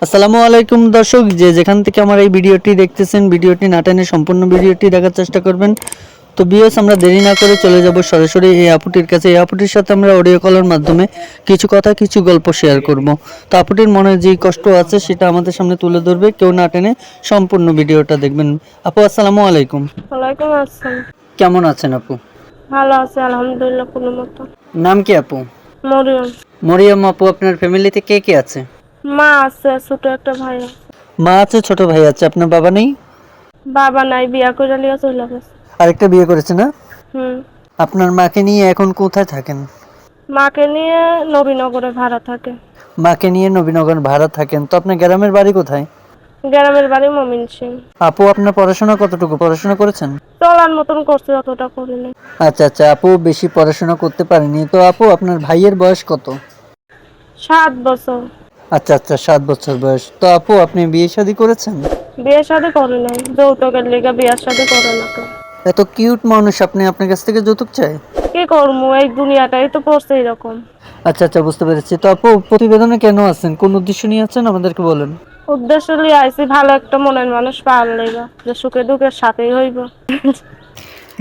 আসসালামু আলাইকুম দর্শক, যে যেখান থেকে আমার এই ভিডিওটি দেখতেছেন, ভিডিওটি না টেনে সম্পূর্ণ ভিডিওটি দেখার চেষ্টা করবেন। তো ভিউয়ার্স, আমরা দেরি না করে চলে যাব সরাসরি এই আপুটির কাছে। এই আপুটির সাথে আমরা অডিও কলের মাধ্যমে কিছু কথা কিছু গল্প শেয়ার করব। তো আপুটির মনে যে কষ্ট আছে সেটা আমাদের সামনে তুলে ধরবে, কেউ না টেনে সম্পূর্ণ ভিডিওটা দেখবেন। আপু আসসালামু আলাইকুম। ওয়ালাইকুম আসসালাম। কেমন আছেন আপু? ভালো আছে আলহামদুলিল্লাহ কোনো মতো। নাম কি আপু? মরিয়ম। মরিয়ম আপু, আপনার ফ্যামিলিতে কে কে আছে? মা আছে, ছোট একটা ভাই আছে। মা আছে, ছোট ভাই আছে, আপনার বাবা নেই? বাবা নাই, বিয়া করে লিয়া চলে গেছে। আরেকটা বিয়ে করেছে না? হুম। আপনার মাকে নিয়ে এখন কোথায় থাকেন? মাকে নিয়ে নবীনগরে ভাড়া থাকে। মাকে নিয়ে নবীনগর ভাড়া থাকেন। তো আপনার গ্রামের বাড়ি কোথায়? গ্রামের বাড়ি মমিনসিং। আপু, আপনার পড়াশোনা কতটুকু পড়াশোনা করেছেন? চলার মতন করছে, অতটা করিনি। আচ্ছা আচ্ছা, আপু বেশি পড়াশোনা করতে পারেনি। তো আপু, আপনার ভাইয়ের বয়স কত? 7 বছর। আচ্ছা আচ্ছা, 7 বছর বয়স। তো আপু, আপনি বিয়ে শাদী করেছেন? বিয়ে শাদী করে নাই, যৌতুকের লিগা বিয়ার শাদী করে না তো। এত কিউট মানুষ, আপনি আপনার কাছ থেকে যৌতুক চাই? কি করবো, এই দুনিয়াটাই তো পড়ছে এরকম। আচ্ছা আচ্ছা, বুঝতে পেরেছি। তো আপু, প্রতিবেদনে কেন আছেন, কোন উদ্দেশ্য নিয়ে আছেন আমাদেরকে বলেন। উদ্দেশ্য লিয়ে আইছি ভালো একটা মনের মানুষ পাওয়ার লেগা, যে সুখে দুঃখের সাথেই হইব।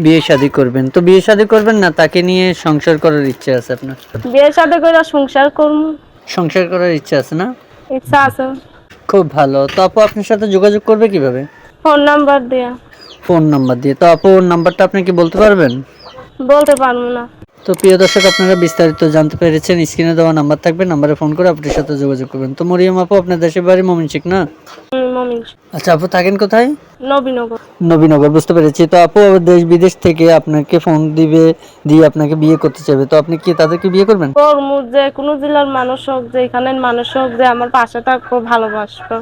বিয়ে শাদী করবেন? তো বিয়ে শাদী করবেন না তাকে নিয়ে সংসার করার ইচ্ছে আছে আপনার? বিয়ে শাদী করে সংসার করবো, সংসার করার ইচ্ছা আছে না? ইচ্ছা আছে। খুব ভালো। তো আপু, আপনার সাথে যোগাযোগ করবে কিভাবে? ফোন নাম্বার দিয়া। ফোন নাম্বার দিয়ে? তো আপু, ওর নাম্বারটা আপনি কি বলতে পারবেন? বলতে পারবো না। তো প্রিয় দর্শক, আপনারা বিস্তারিত জানতে পেরেছেন। স্ক্রিনে দেওয়া নাম্বার থাকবে, নাম্বারে ফোন করে আপনার সাথে যোগাযোগ করবেন। তো মরিয়ম আপু, আপনার দেশের বাড়ি ময়মনসিংহ না? মমিনসিং। আচ্ছা আপু, থাকেন কোথায়? নবীনগর। নবীনগর, বুঝতে পেরেছি। তো আপু, দেশ বিদেশ থেকে আপনাকে ফোন দিবে, দিয়ে আপনাকে বিয়ে করতে চাইবে। তো আপনি কি তাদেরকে বিয়ে করবেন? কর্মু যে কোনো জেলার মানুষ হোক, যে এখানের মানুষ হোক, যে আমার পাশে থাকবো, ভালোবাসবো।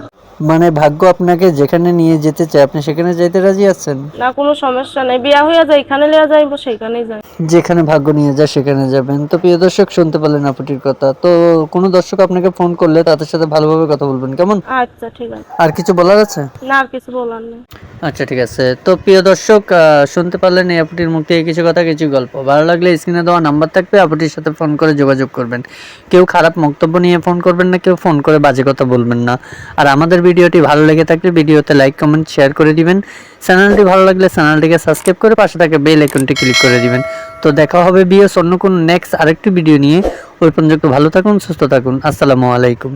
মানে ভাগ্য আপনাকে যেখানে নিয়ে যেতে চায়, আপনি সেখানে যাইতে রাজি আছেন? না, কোনো সমস্যা নেই, বিয়া হইয়া যায় এখানে লিয়া যাইবো, সেইখানেই যাই। যেখানে ভাগ্য নিয়ে যায় সেখানে যাবেন। তো প্রিয় দর্শক, শুনতে পারলেন আপুটির কথা। তো কোনো দর্শক আপনাকে ফোন করলে তাদের সাথে ভালোভাবে কথা বলবেন, কেমন? আচ্ছা ঠিক আছে। আর কিছু বলার আছে? না, আর কিছু বলার নেই। আচ্ছা ঠিক আছে। তো প্রিয় দর্শক, শুনতে পারলেন এই আপুটির মুখ থেকে কিছু কথা কিছু গল্প। ভালো লাগলে স্ক্রিনে দেওয়া নাম্বার থাকবে, আপুটির সাথে ফোন করে যোগাযোগ করবেন। কেউ খারাপ বক্তব্য নিয়ে ফোন করবেন না, কেউ ফোন করে বাজে কথা বলবেন না। আর আমাদের ভিডিওটি ভালো লেগে থাকলে ভিডিওতে লাইক কমেন্ট শেয়ার করে দিবেন। চ্যানেলটি ভালো লাগলে চ্যানেলটিকে সাবস্ক্রাইব করে পাশে থাকা বেল আইকনটি ক্লিক করে দিবেন। তো দেখা হবে অন্য কোনো নেক্সট আরেকটি ভিডিও নিয়ে। ওই পর্যন্ত ভালো থাকুন, সুস্থ থাকুন। আসসালামু আলাইকুম।